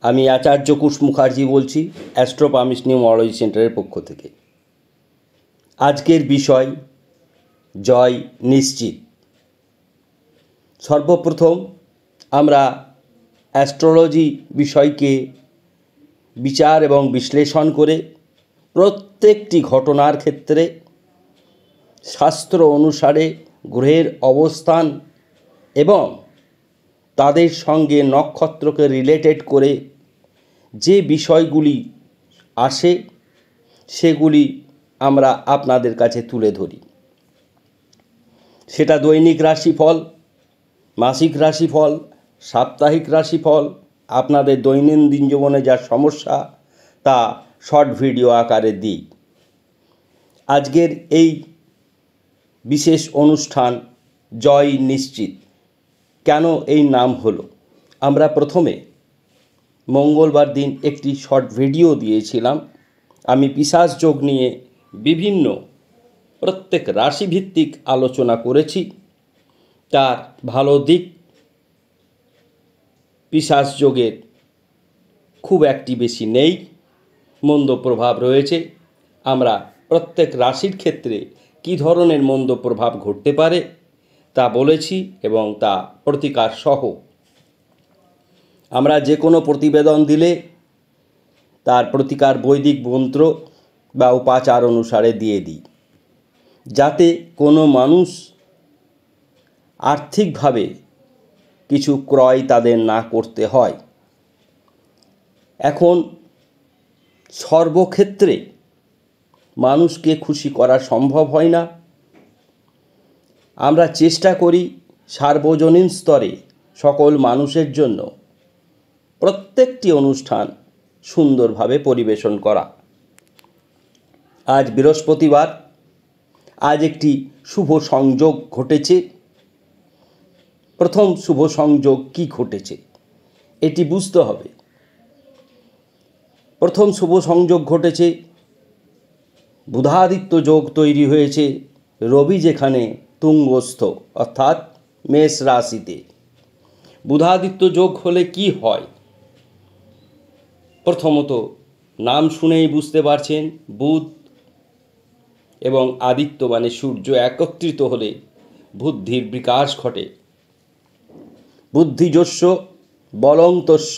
আমি আচার্য কুশ মুখার্জি বলছি অ্যাস্ট্রো পামিস নিউমোলজি সেন্টারের পক্ষ থেকে। আজকের বিষয় জয় নিশ্চিত। সর্বপ্রথম আমরা অ্যাস্ট্রোলজি বিষয়কে বিচার এবং বিশ্লেষণ করে প্রত্যেকটি ঘটনার ক্ষেত্রে শাস্ত্র অনুসারে গ্রহের অবস্থান এবং তাদের সঙ্গে নক্ষত্রকে রিলেটেড করে যে বিষয়গুলি আসে সেগুলি আমরা আপনাদের কাছে তুলে ধরি। সেটা দৈনিক রাশিফল, মাসিক রাশিফল, সাপ্তাহিক রাশিফল, আপনাদের দৈনন্দিন জীবনে যা সমস্যা তা শর্ট ভিডিও আকারে দিই। আজকের এই বিশেষ অনুষ্ঠান জয় নিশ্চিত কেন এই নাম হলো, আমরা প্রথমে মঙ্গলবার দিন একটি শর্ট ভিডিও দিয়েছিলাম। আমি পিশাচ যোগ নিয়ে বিভিন্ন প্রত্যেক রাশিভিত্তিক আলোচনা করেছি। তার ভালো দিক, পিশাচ যোগের খুব একটি বেশি নেই, মন্দ প্রভাব রয়েছে। আমরা প্রত্যেক রাশির ক্ষেত্রে কী ধরনের মন্দ প্রভাব ঘটতে পারে তা বলেছি এবং তা প্রতিকার সহ। আমরা যে কোনো প্রতিবেদন দিলে তার প্রতিকার বৈদিক মন্ত্র বা উপাচার অনুসারে দিয়ে দিই, যাতে কোনো মানুষ আর্থিকভাবে কিছু ক্রয় তাদের না করতে হয়। এখন সর্বক্ষেত্রে মানুষকে খুশি করা সম্ভব হয় না। আমরা চেষ্টা করি সার্বজনীন স্তরে সকল মানুষের জন্য প্রত্যেকটি অনুষ্ঠান সুন্দরভাবে পরিবেশন করা। আজ বৃহস্পতিবার, আজ একটি শুভ সংযোগ ঘটেছে। প্রথম শুভ সংযোগ কি ঘটেছে এটি বুঝতে হবে। প্রথম শুভ সংযোগ ঘটেছে, বুধাদিত্য যোগ তৈরি হয়েছে। রবি যেখানে তুঙ্গস্থ অর্থাৎ মেষ রাশিতে। বুধাদিত্য যোগ হলে কি হয়? প্রথমত নাম শুনেই বুঝতে পারছেন, বুধ এবং আদিত্য মানে সূর্য একত্রিত হলে বুদ্ধির বিকাশ ঘটে। বুদ্ধিযস্য বলং তস্য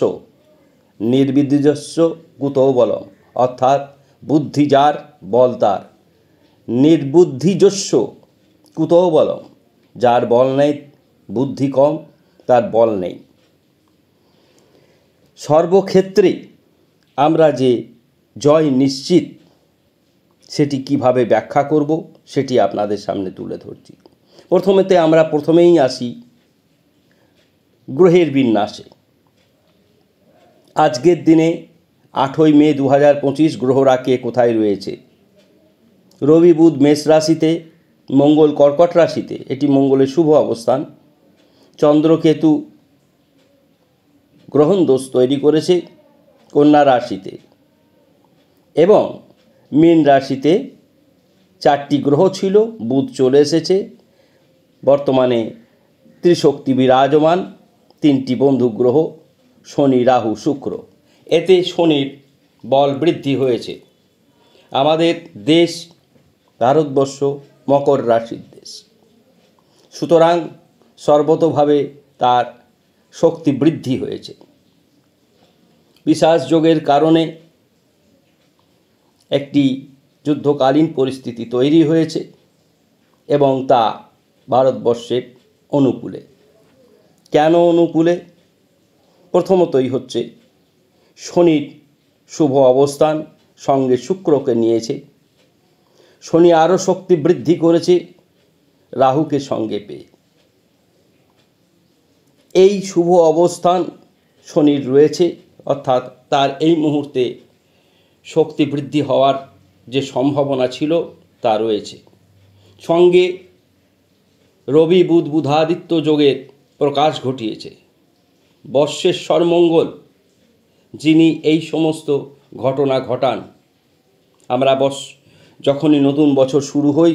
নির্বিদ্যস্য কুতো বলম, অর্থাৎ বুদ্ধি যার বল তার। নির্বুদ্ধিযস্য কুতো বলম, যার বল নেই, বুদ্ধি কম, তার বল নেই। সর্বক্ষেত্রে আমরা যে জয় নিশ্চিত সেটি কিভাবে ব্যাখ্যা করব সেটি আপনাদের সামনে তুলে ধরছি। আমরা প্রথমেই আসি গ্রহের বিন্যাসে। আজকের দিনে 8ই মে 2025 গ্রহরা কে কোথায় রয়েছে? রবি বুধ মেষ রাশিতে, মঙ্গল কর্কট রাশিতে, এটি মঙ্গলের শুভ অবস্থান। চন্দ্রকেতু গ্রহণ দোষ তৈরি করেছে কন্যা রাশিতে, এবং মীন রাশিতে 4টি গ্রহ ছিল, বুধ চলে এসেছে। বর্তমানে ত্রিশক্তি বিরাজমান, 3টি বন্ধু গ্রহ শনি, রাহু, শুক্র। এতে শনির বল বৃদ্ধি হয়েছে। আমাদের দেশ ভারতবর্ষ মকর রাশির দেশ, সুতরাং সর্বতোভাবে তার শক্তি বৃদ্ধি হয়েছে। পিশাচ যোগের কারণে একটি যুদ্ধকালীন পরিস্থিতি তৈরি হয়েছে এবং তা ভারতবর্ষের অনুকূলে। কেন অনুকূলে? প্রথমতই হচ্ছে শনির শুভ অবস্থান সঙ্গে শুক্রকে নিয়েছে। শনি আরও শক্তি বৃদ্ধি করেছে রাহুকে সঙ্গে পেয়ে। এই শুভ অবস্থান শনির রয়েছে, অর্থাৎ তার এই মুহূর্তে শক্তি বৃদ্ধি হওয়ার যে সম্ভাবনা ছিল তা রয়েছে। সঙ্গে রবি বুধ বুধাদিত্য যোগের প্রকাশ ঘটিয়েছে। বর্ষেশ্বর মঙ্গল যিনি এই সমস্ত ঘটনা ঘটান। আমরা যখনই নতুন বছর শুরু হই,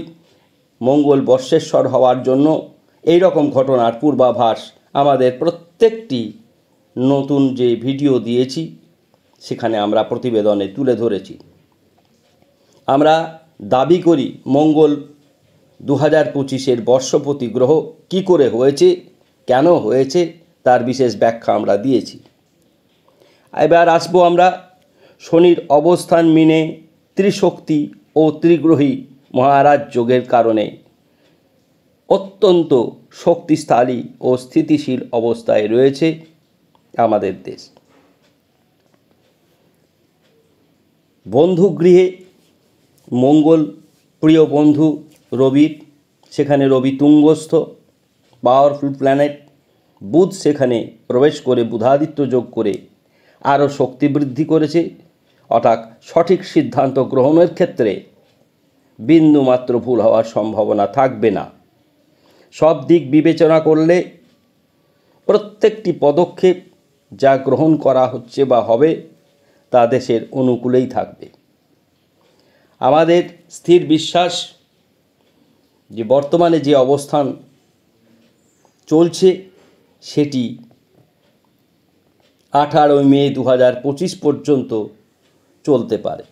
মঙ্গল বর্ষেশ্বর হওয়ার জন্য এই রকম ঘটনার পূর্বাভাস আমাদের প্রত্যেকটি নতুন যে ভিডিও দিয়েছি সেখানে আমরা প্রতিবেদনে তুলে ধরেছি। আমরা দাবি করি মঙ্গল 2025-এর বর্ষপতি গ্রহ কী করে হয়েছে, কেন হয়েছে, তার বিশেষ ব্যাখ্যা আমরা দিয়েছি। এবার আসবো আমরা শনির অবস্থান মিনে ত্রিশক্তি ও ত্রিগ্রহী মহারাজ যোগের কারণে অত্যন্ত শক্তিশালী ও স্থিতিশীল অবস্থায় রয়েছে আমাদের দেশ। বন্ধুগৃহে মঙ্গল প্রিয় বন্ধু রবির, সেখানে রবি তুঙ্গস্থ পাওয়ারফুল প্ল্যানেট। বুধ সেখানে প্রবেশ করে বুধাদিত্য যোগ করে আরও শক্তি বৃদ্ধি করেছে, অর্থাৎ সঠিক সিদ্ধান্ত গ্রহণের ক্ষেত্রে বিন্দুমাত্র ভুল হওয়ার সম্ভাবনা থাকবে না। সব দিক বিবেচনা করলে প্রত্যেকটি পদক্ষেপ যা গ্রহণ করা হচ্ছে বা হবে তা দেশের অনুকূলেই থাকবে। আমাদের স্থির বিশ্বাস যে বর্তমানে যে অবস্থান চলছে সেটি 18 মে 2025 পর্যন্ত চলতে পারে,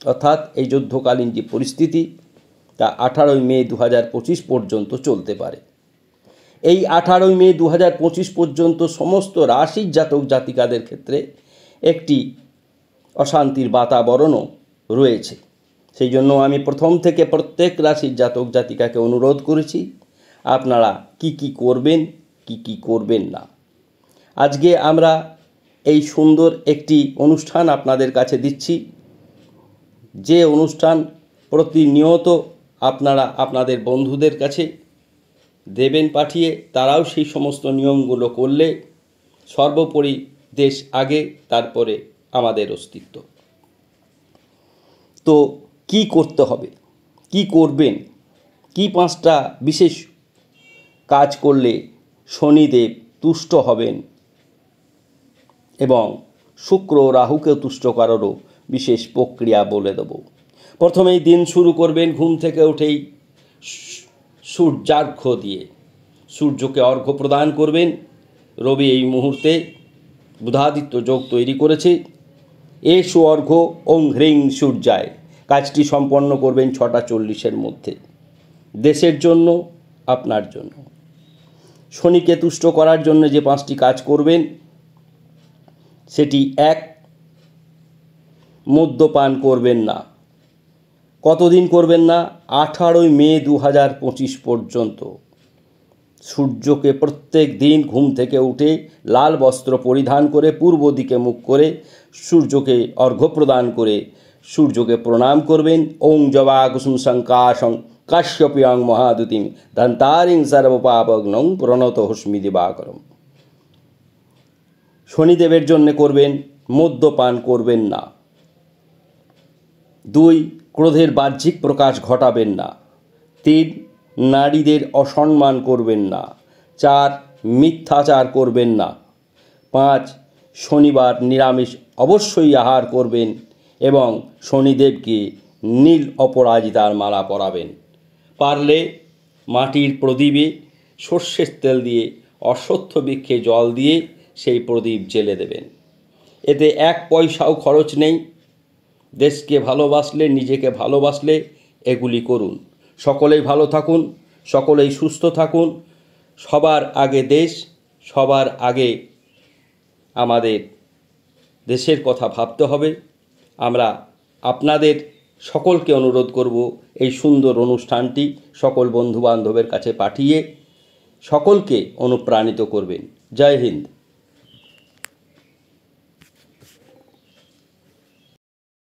অর্থাৎ এই যুদ্ধকালীন যে পরিস্থিতি তা 18 মে 2025 পর্যন্ত চলতে পারে। এই 18 মে 2025 পর্যন্ত সমস্ত রাশির জাতক জাতিকাদের ক্ষেত্রে একটি অশান্তির বাতাবরণও রয়েছে। সেই জন্য আমি প্রথম থেকে প্রত্যেক রাশির জাতক জাতিকাকে অনুরোধ করেছি আপনারা কি করবেন, কি করবেন না। আজকে আমরা এই সুন্দর একটি অনুষ্ঠান আপনাদের কাছে দিচ্ছি, যে অনুষ্ঠান প্রতিনিয়ত আপনারা আপনাদের বন্ধুদের কাছে দেবেন পাঠিয়ে, তারাও সেই সমস্ত নিয়মগুলো করলে সর্বোপরি দেশ আগে, তারপরে আমাদের অস্তিত্ব। তো কি করতে হবে, কি করবেন, কি 5টা বিশেষ কাজ করলে শনিদেব তুষ্ট হবেন এবং শুক্র রাহুকে তুষ্ট করারও বিশেষ প্রক্রিয়া বলে দেব। প্রথমেই দিন শুরু করবেন ঘুম থেকে উঠেই সূর্যার্ঘ্য দিয়ে, সূর্যকে অর্ঘ্য প্রদান করবেন। রবি এই মুহূর্তে বুধাদিত্য যোগ তৈরি করেছে। এসো অর্ঘ্য ওং হ্রিং সূর্যায়, কাজটি সম্পন্ন করবেন 6টা 40-এর মধ্যে, দেশের জন্য, আপনার জন্য। শনিকে তুষ্ট করার জন্য যে 5টি কাজ করবেন সেটি: 1, মদ্যপান করবেন না। কতদিন করবেন না? 18 মে 2025 পর্যন্ত। সূর্যকে প্রত্যেক দিন ঘুম থেকে উঠে লাল বস্ত্র পরিধান করে পূর্ব দিকে মুখ করে সূর্যকে অর্ঘ্য প্রদান করে সূর্যকে প্রণাম করবেন। ওং জবা কুসুম শঙ্কাশং কাশ্যপিয়ং মহাদুতিং ধন্তারিং সর্বপাপগ্নং প্রণত হস্মি দিবাকরম। শনিদেবের জন্য করবেন মদ্যপান করবেন না। 2, ক্রোধের বাহ্যিক প্রকাশ ঘটাবেন না। 3, নারীদের অসম্মান করবেন না। 4, মিথ্যাচার করবেন না। 5, শনিবার নিরামিষ অবশ্যই আহার করবেন এবং শনিদেবকে নীল অপরাজিতার মালা পরাবেন। পারলে মাটির প্রদীপে সর্ষের তেল দিয়ে অশ্বত্থ বৃক্ষে জল দিয়ে সেই প্রদীপ জ্বেলে দেবেন। এতে 1 পয়সাও খরচ নেই। দেশকে ভালোবাসলে, নিজেকে ভালোবাসলে এগুলি করুন। সকলেই ভালো থাকুন, সকলেই সুস্থ থাকুন। সবার আগে দেশ, সবার আগে আমাদের দেশের কথা ভাবতে হবে। আমরা আপনাদের সকলকে অনুরোধ করব এই সুন্দর অনুষ্ঠানটি সকল বন্ধুবান্ধবের কাছে পাঠিয়ে সকলকে অনুপ্রাণিত করবেন। জয় হিন্দ।